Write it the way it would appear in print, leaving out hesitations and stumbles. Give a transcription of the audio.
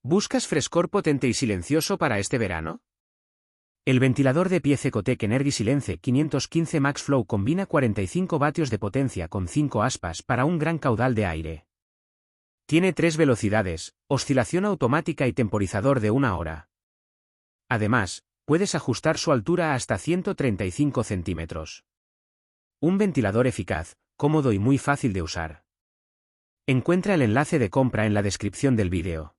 ¿Buscas frescor potente y silencioso para este verano? El ventilador de pie Ecotec Energy Silence 515 Max Flow combina 45 vatios de potencia con 5 aspas para un gran caudal de aire. Tiene 3 velocidades, oscilación automática y temporizador de 1 hora. Además, puedes ajustar su altura hasta 135 centímetros. Un ventilador eficaz, cómodo y muy fácil de usar. Encuentra el enlace de compra en la descripción del vídeo.